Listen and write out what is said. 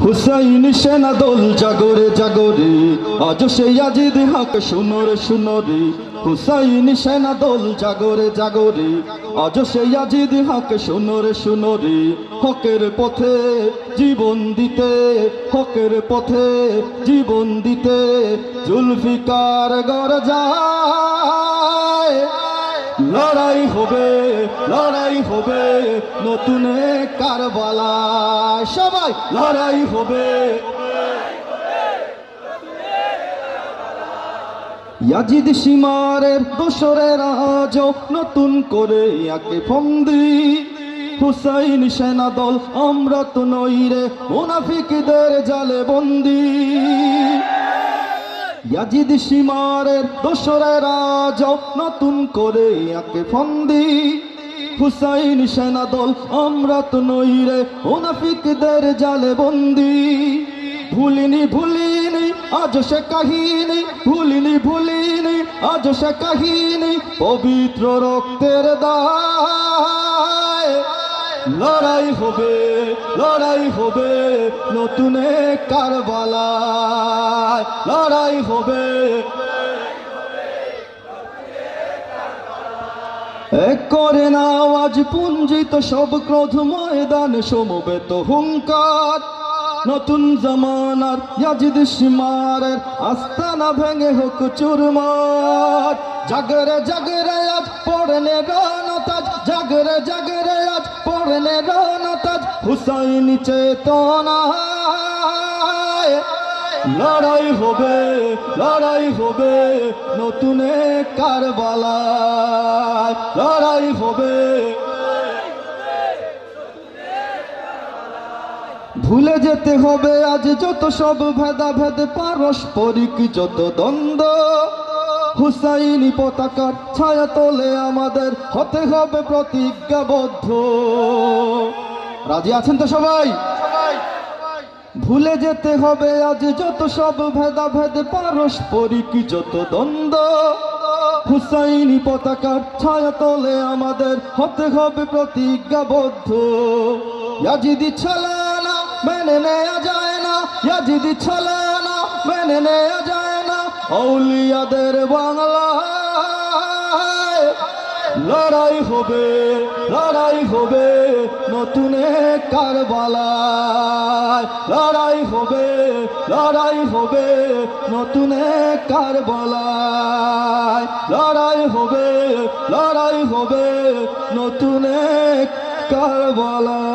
হুসাইন সেনা দল জাগরে জাগরে, আজ সেই ইয়াজিদ হক শুনোরে শুনোরে। হুসাইন সেনা দল জাগরে জাগরে, আজ সেই ইয়াজিদ হক শুনোরে শুনোরে। হকের পথে জীবন দিতে, হকের পথে জীবন দিতে জুলফিকার গর্জায়। লড়াই হবে, লড়াই হবে নতুন কারবালায়। সবাই লড়াই হবে। ইয়াজিদ সীমারের দোসরের আজ নতুন করে একে ফন্দি। হুসাইন সেনা দল আমরা তো নই রে মুনাফিকদের জালে বন্দি। ইয়াজিদ সীমারের দোসরের আজ নতুন করে একে ফন্দি। হুসাইন সেনা দল আমরা তো নই রে মুনাফিকদের জালে বন্দি। ভুলিনি ভুলিনি আজ সে কাহিনী, ভুলিনি ভুলিনি আজ সে কাহিনী, পবিত্র রক্তের দায়। লড়াই হবে, লড়াই হবে নতুন কারবালায়। লড়াই হবে, এক করে নাও আজ পুঞ্জিত সব ক্রোধ, ময়দান সমবেত হুঙ্কার। নতুন জামানার ইয়াজিদ সীমারের আস্তানা ভেঙে হোক চুরমার। জাগরে জাগরে আজ পড়নে রণতাজ, জাগরে জাগরে আজ পড়নে রণতাজ হুসাইন চেতনায়। লড়াই হবে, লড়াই হবে নতুন কারবালায়। লড়াই হবে, ভুলে যেতে হবে আজ যত সব ভেদাভেদ, পারস্পরিক যত দ্বন্দ্ব। হুসাইনি পতাকার ছায়া তোলে আমাদের হতে হবে প্রতিজ্ঞাবদ্ধ। রাজি আছেন তো সবাই? ভুলে যেতে হবে আজ যত সব ভেদাভেদ, পারস্পরিক যত দ্বন্দ্ব। হুসাইনি পতাকার ছায়া তোলে আমাদের হতে হবে প্রতিজ্ঞাবদ্ধ। ইয়াজিদি ছলনা মেনে নেয়া যায় না, ইয়াজিদি ছলনা মেনে নেয়া যায় না আউলিয়াদের বাংলায়। লড়াই হবে, লড়াই হবে নতুন কারবালায়। লড়াই হবে, লড়াই হবে নতুন কারবালায়। লড়াই হবে, লড়াই হবে নতুন কারবালায়।